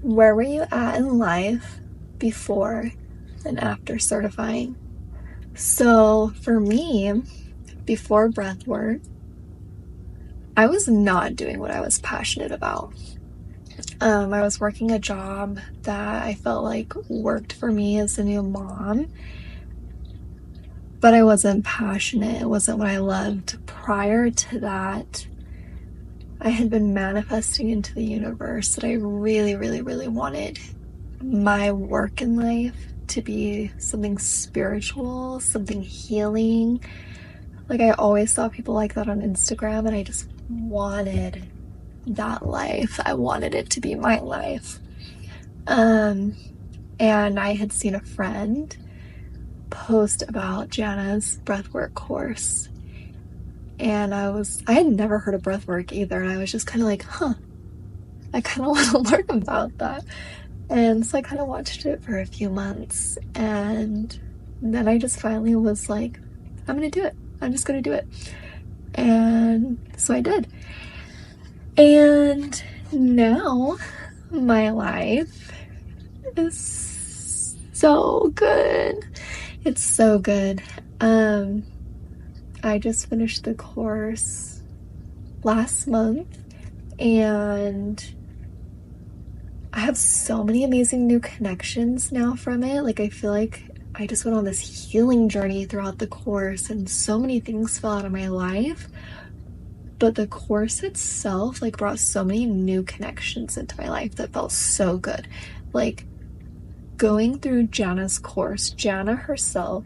Where were you at in life before and after certifying? So for me, before breathwork, I was not doing what I was passionate about. I was working a job that I felt like worked for me as a new mom, but I wasn't passionate. It wasn't what I loved. Prior to that, I had been manifesting into the universe that I really, really, really wanted my work in life to be something spiritual, something healing. Like, I always saw people like that on Instagram, and I just wanted that life. I wanted it to be my life. And I had seen a friend post about Jana's breathwork course, and I had never heard of breathwork either, and I was just kind of like, I kind of want to learn about that. And so I kind of watched it for a few months, and then I just finally was like, I'm gonna do it. I'm just gonna do it. And so I did. And now my life is so good. It's so good. I just finished the course last month, and I have so many amazing new connections now from it. Like, I feel like I just went on this healing journey throughout the course, and so many things fell out of my life. But the course itself, like, brought so many new connections into my life that felt so good. Like, going through Jana's course, Jana herself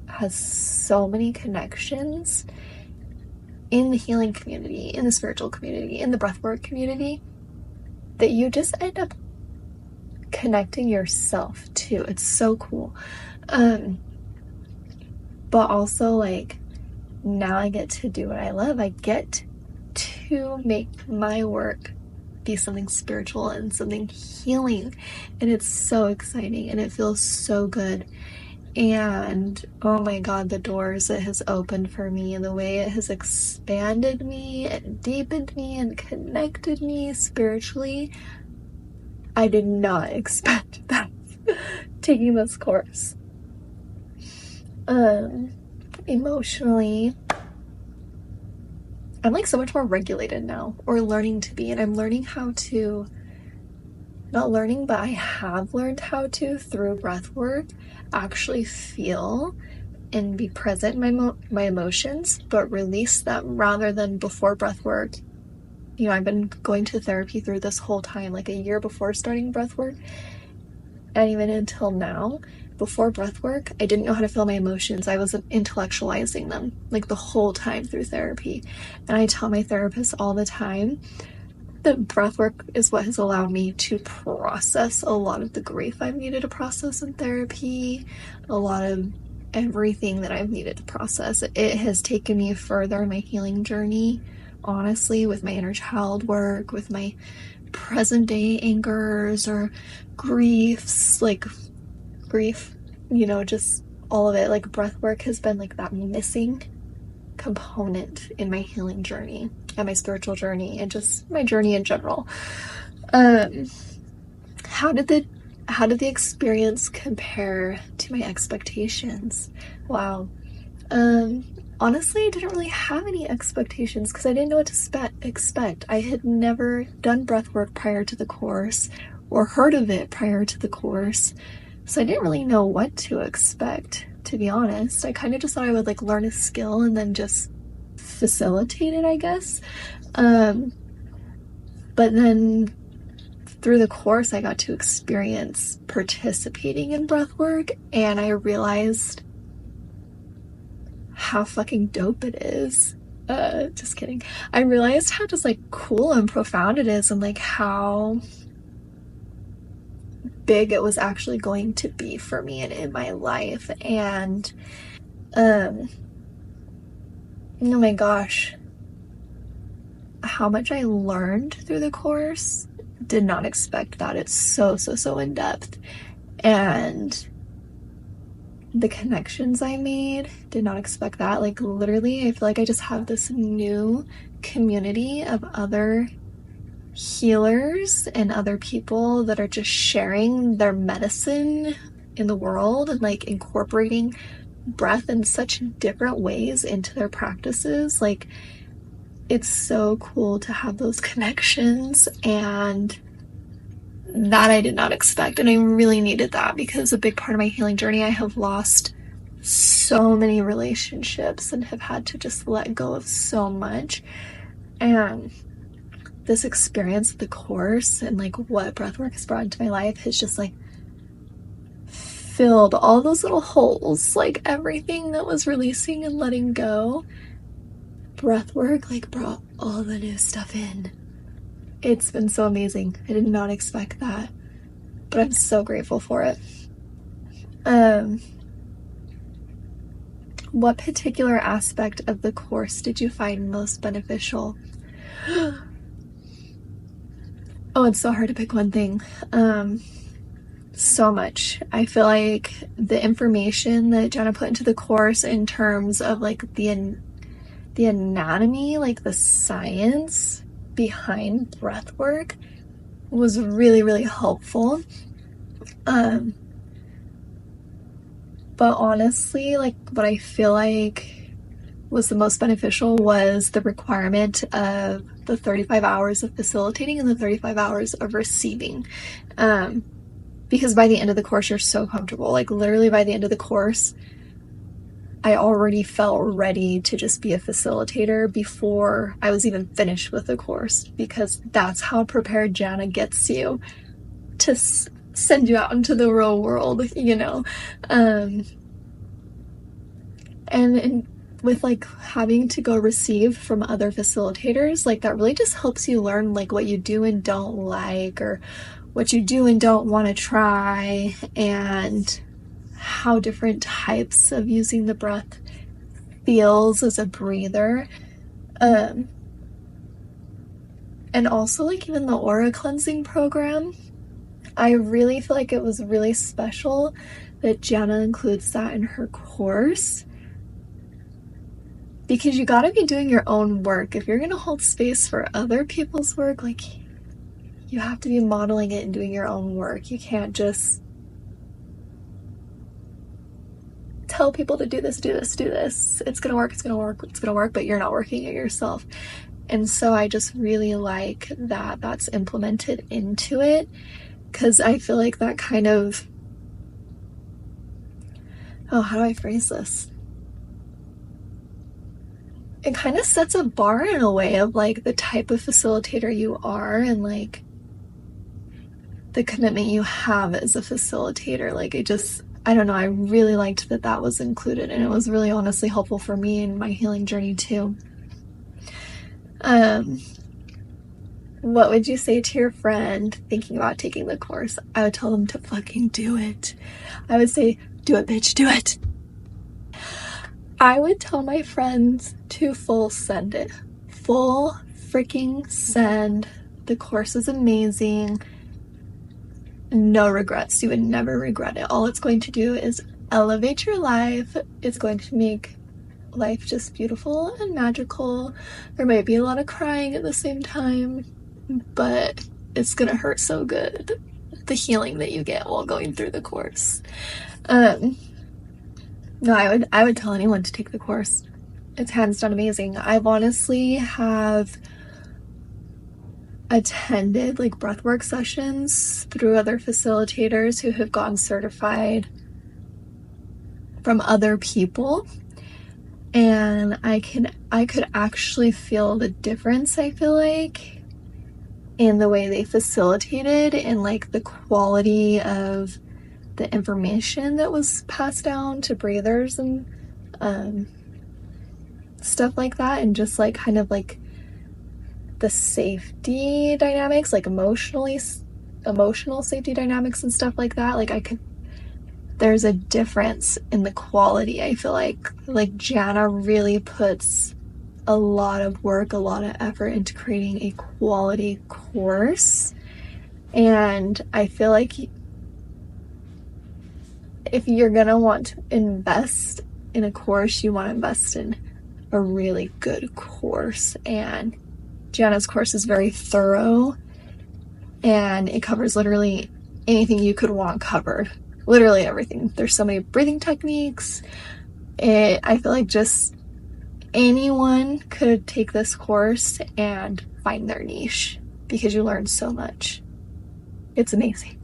has so many connections in the healing community, in the spiritual community, in the breathwork community, that you just end up connecting yourself to. It's so cool. But also, like, now I get to do what I love. I get to make my work be something spiritual and something healing, and it's so exciting, and it feels so good. And oh my god, the doors it has opened for me, and the way it has expanded me and deepened me and connected me spiritually, I did not expect that taking this course. Emotionally, I'm like so much more regulated now, or learning to be, and I'm learning how to, not learning, but I have learned how to, through breath work, actually feel and be present in my emotions, but release them, rather than before breath work. You know, I've been going to therapy through this whole time, like a year before starting breath work, and even until now. Before breathwork, I didn't know how to feel my emotions. I was intellectualizing them, like, the whole time through therapy. And I tell my therapist all the time that breathwork is what has allowed me to process a lot of the grief I've needed to process in therapy, a lot of everything that I've needed to process. It has taken me further in my healing journey, honestly, with my inner child work, with my present day angers or griefs, like grief, you know, just all of it. Like, breath work has been like that missing component in my healing journey and my spiritual journey and just my journey in general. How did the experience compare to my expectations? Wow. Honestly, I didn't really have any expectations because I didn't know what to expect. I had never done breathwork prior to the course or heard of it prior to the course, so I didn't really know what to expect, to be honest. I kind of just thought I would, like, learn a skill and then just facilitate it, I guess. But then through the course, I got to experience participating in breathwork, and I realized how fucking dope it is. Just kidding. I realized how just, like, cool and profound it is, and, like, how big it was actually going to be for me and in my life. And oh my gosh, how much I learned through the course. Did not expect that. It's so in depth. And the connections I made, did not expect that. Like, literally, I feel like I just have this new community of other healers and other people that are just sharing their medicine in the world and like incorporating breath in such different ways into their practices. Like, it's so cool to have those connections, and that I did not expect, and I really needed that because a big part of my healing journey, I have lost so many relationships and have had to just let go of so much. And this experience of the course and like what breathwork has brought into my life has just like filled all those little holes. Like everything that was releasing and letting go, breathwork like brought all the new stuff in. It's been so amazing. I did not expect that, but I'm so grateful for it. What particular aspect of the course did you find most beneficial? Oh, it's so hard to pick one thing. So much. I feel like the information that Jenna put into the course in terms of like the anatomy, like the science behind breath work was really, really helpful. But honestly, like what I feel like was the most beneficial was the requirement of the 35 hours of facilitating and the 35 hours of receiving. Because by the end of the course, you're so comfortable. Like literally by the end of the course, I already felt ready to just be a facilitator before I was even finished with the course, because that's how prepared Jana gets you to send you out into the real world, you know? And with like having to go receive from other facilitators, like that really just helps you learn like what you do and don't like, or what you do and don't want to try, and how different types of using the breath feels as a breather. And also like even the aura cleansing program, I really feel like it was really special that Jana includes that in her course, because you gotta be doing your own work. If you're gonna hold space for other people's work, like you have to be modeling it and doing your own work. You can't just tell people to do this, do this, do this. It's gonna work, it's gonna work, it's gonna work, but you're not working it yourself. And so I just really like that that's implemented into it, because I feel like that kind of, oh, how do I phrase this? It kind of sets a bar in a way of like the type of facilitator you are and like the commitment you have as a facilitator. Like it just, I don't know, I really liked that that was included, and it was really honestly helpful for me in my healing journey too. What would you say to your friend thinking about taking the course? I would tell them to fucking do it. I would say, do it, bitch, do it. I would tell my friends to full send it. Full freaking send. The course is amazing. No regrets. You would never regret it. All it's going to do is elevate your life. It's going to make life just beautiful and magical. There might be a lot of crying at the same time, but it's gonna hurt so good. The healing that you get while going through the course. No, I would tell anyone to take the course. It's hands down amazing. I've honestly have attended like breathwork sessions through other facilitators who have gotten certified from other people, and I could actually feel the difference, I feel like, in the way they facilitated and like the quality of the information that was passed down to breathers and stuff like that, and just like kind of like the safety dynamics, like emotional safety dynamics and stuff like that. Like there's a difference in the quality. I feel like Jana really puts a lot of work, a lot of effort into creating a quality course, and I feel like if you're gonna want to invest in a course, you want to invest in a really good course, and Jana's course is very thorough and it covers literally anything you could want covered. Literally everything. There's so many breathing techniques. I feel like just anyone could take this course and find their niche because you learn so much. It's amazing.